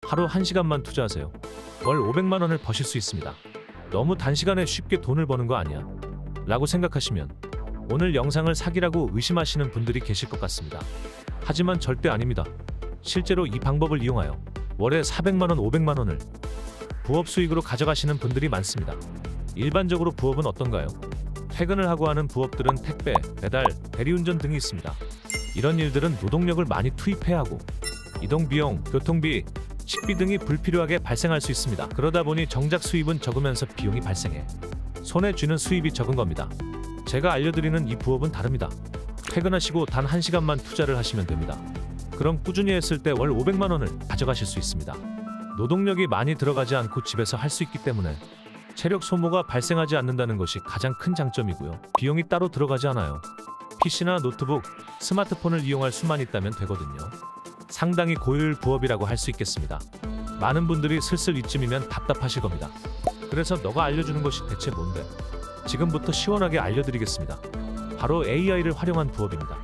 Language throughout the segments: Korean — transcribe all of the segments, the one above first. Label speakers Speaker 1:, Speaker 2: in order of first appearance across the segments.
Speaker 1: 하루 1시간만 투자하세요. 월 500만 원을 버실 수 있습니다. 너무 단시간에 쉽게 돈을 버는 거 아니야? 라고 생각하시면 오늘 영상을 사기라고 의심하시는 분들이 계실 것 같습니다. 하지만 절대 아닙니다. 실제로 이 방법을 이용하여 월에 400만 원, 500만 원을 부업 수익으로 가져가시는 분들이 많습니다. 일반적으로 부업은 어떤가요? 퇴근을 하고 하는 부업들은 택배, 배달, 대리운전 등이 있습니다. 이런 일들은 노동력을 많이 투입해야 하고 이동비용, 교통비, 식비 등이 불필요하게 발생할 수 있습니다. 그러다 보니 정작 수입은 적으면서 비용이 발생해 손에 쥐는 수입이 적은 겁니다. 제가 알려드리는 이 부업은 다릅니다. 퇴근하시고 단 1시간만 투자를 하시면 됩니다. 그럼 꾸준히 했을 때 월 500만 원을 가져가실 수 있습니다. 노동력이 많이 들어가지 않고 집에서 할 수 있기 때문에 체력 소모가 발생하지 않는다는 것이 가장 큰 장점이고요. 비용이 따로 들어가지 않아요. PC나 노트북, 스마트폰을 이용할 수만 있다면 되거든요. 상당히 고효율 부업이라고 할 수 있겠습니다. 많은 분들이 슬슬 이쯤이면 답답하실 겁니다. 그래서 너가 알려주는 것이 대체 뭔데? 지금부터 시원하게 알려드리겠습니다. 바로 AI를 활용한 부업입니다.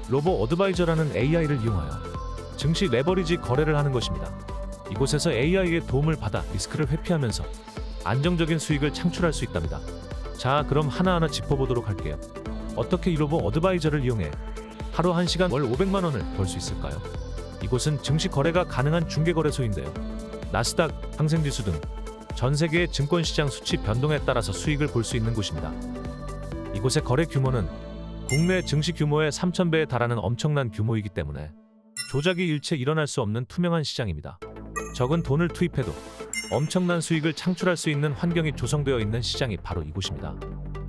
Speaker 1: 로보 어드바이저라는 AI를 이용하여 증시 레버리지 거래를 하는 것입니다. 이곳에서 AI의 도움을 받아 리스크를 회피하면서 안정적인 수익을 창출할 수 있답니다. 자, 그럼 하나하나 짚어보도록 할게요. 어떻게 이 로보 어드바이저를 이용해 하루 1시간 월 500만 원을 벌 수 있을까요? 이곳은 증시 거래가 가능한 중개거래소인데요. 나스닥, 항생지수 등 전 세계의 증권시장 수치 변동에 따라서 수익을 볼 수 있는 곳입니다. 이곳의 거래 규모는 국내 증시 규모의 3000배에 달하는 엄청난 규모이기 때문에 조작이 일체 일어날 수 없는 투명한 시장입니다. 적은 돈을 투입해도 엄청난 수익을 창출할 수 있는 환경이 조성되어 있는 시장이 바로 이곳입니다.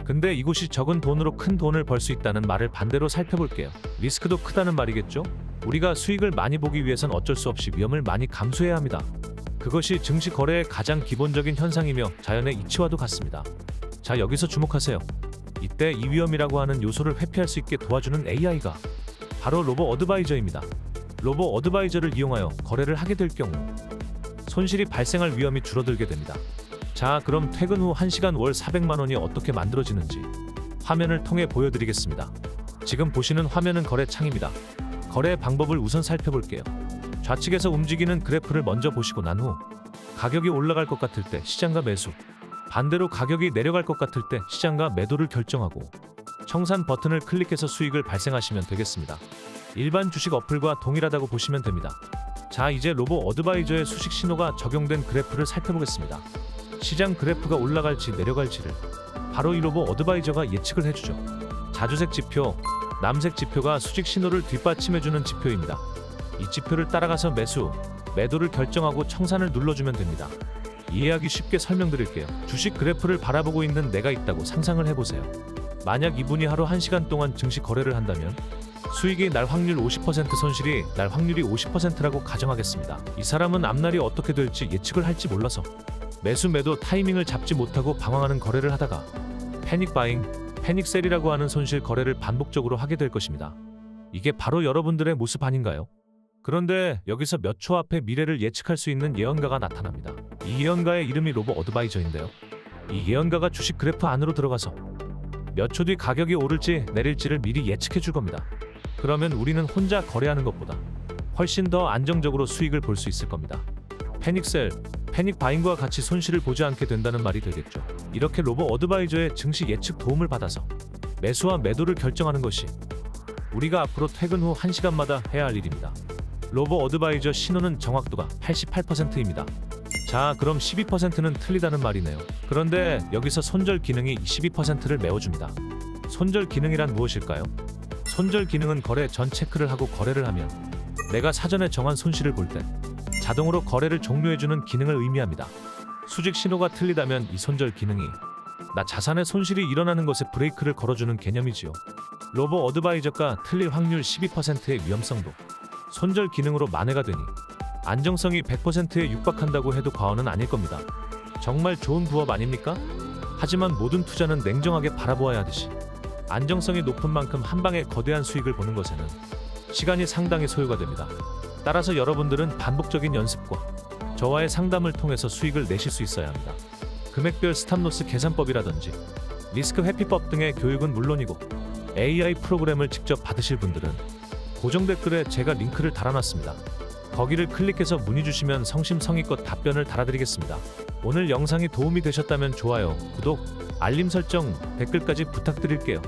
Speaker 1: 근데 이곳이 적은 돈으로 큰 돈을 벌 수 있다는 말을 반대로 살펴볼게요. 리스크도 크다는 말이겠죠? 우리가 수익을 많이 보기 위해선 어쩔 수 없이 위험을 많이 감수해야 합니다. 그것이 증시 거래의 가장 기본적인 현상이며 자연의 이치와도 같습니다. 자, 여기서 주목하세요. 이때 이 위험이라고 하는 요소를 회피할 수 있게 도와주는 AI가 바로 로보 어드바이저입니다. 로보 어드바이저를 이용하여 거래를 하게 될 경우 손실이 발생할 위험이 줄어들게 됩니다. 자, 그럼 퇴근 후 1시간 월 400만 원이 어떻게 만들어지는지 화면을 통해 보여드리겠습니다. 지금 보시는 화면은 거래창입니다. 거래 방법을 우선 살펴볼게요. 좌측에서 움직이는 그래프를 먼저 보시고 난 후 가격이 올라갈 것 같을 때 시장가 매수, 반대로 가격이 내려갈 것 같을 때 시장가 매도를 결정하고 청산 버튼을 클릭해서 수익을 발생하시면 되겠습니다. 일반 주식 어플과 동일하다고 보시면 됩니다. 자, 이제 로보 어드바이저의 수식 신호가 적용된 그래프를 살펴보겠습니다. 시장 그래프가 올라갈지 내려갈지를 바로 이 로보 어드바이저가 예측을 해주죠. 자주색 지표, 남색 지표가 수직 신호를 뒷받침해주는 지표입니다. 이 지표를 따라가서 매수, 매도를 결정하고 청산을 눌러주면 됩니다. 이해하기 쉽게 설명드릴게요. 주식 그래프를 바라보고 있는 내가 있다고 상상을 해보세요. 만약 이분이 하루 1시간 동안 증시 거래를 한다면 수익이 날 확률 50%, 손실이 날 확률이 50%라고 가정하겠습니다. 이 사람은 앞날이 어떻게 될지 예측을 할지 몰라서 매수 매도 타이밍을 잡지 못하고 방황하는 거래를 하다가 패닉 바잉, 패닉 셀이라고 하는 손실 거래를 반복적으로 하게 될 것입니다. 이게 바로 여러분들의 모습 아닌가요? 그런데 여기서 몇 초 앞에 미래를 예측할 수 있는 예언가가 나타납니다. 이 예언가의 이름이 로보 어드바이저인데요. 이 예언가가 주식 그래프 안으로 들어가서 몇 초 뒤 가격이 오를지 내릴지를 미리 예측해 줄 겁니다. 그러면 우리는 혼자 거래하는 것보다 훨씬 더 안정적으로 수익을 볼 수 있을 겁니다. 패닉셀, 패닉 바잉과 같이 손실을 보지 않게 된다는 말이 되겠죠. 이렇게 로보 어드바이저의 증시 예측 도움을 받아서 매수와 매도를 결정하는 것이 우리가 앞으로 퇴근 후 1시간마다 해야 할 일입니다. 로보 어드바이저 신호는 정확도가 88%입니다. 자, 그럼 12%는 틀리다는 말이네요. 그런데 여기서 손절 기능이 12%를 메워줍니다. 손절 기능이란 무엇일까요? 손절 기능은 거래 전 체크를 하고 거래를 하면 내가 사전에 정한 손실을 볼 때 자동으로 거래를 종료해주는 기능을 의미합니다. 수직 신호가 틀리다면 이 손절 기능이 나 자산의 손실이 일어나는 것에 브레이크를 걸어주는 개념이지요. 로보 어드바이저가 틀릴 확률 12%의 위험성도 손절 기능으로 만회가 되니 안정성이 100%에 육박한다고 해도 과언은 아닐 겁니다. 정말 좋은 부업 아닙니까? 하지만 모든 투자는 냉정하게 바라보아야 하듯이 안정성이 높은 만큼 한 방에 거대한 수익을 보는 것에는 시간이 상당히 소요가 됩니다. 따라서 여러분들은 반복적인 연습과 저와의 상담을 통해서 수익을 내실 수 있어야 합니다. 금액별 스탑로스 계산법이라든지 리스크 회피법 등의 교육은 물론이고 AI 프로그램을 직접 받으실 분들은 고정 댓글에 제가 링크를 달아놨습니다. 거기를 클릭해서 문의 주시면 성심성의껏 답변을 달아드리겠습니다. 오늘 영상이 도움이 되셨다면 좋아요, 구독, 알림 설정, 댓글까지 부탁드릴게요.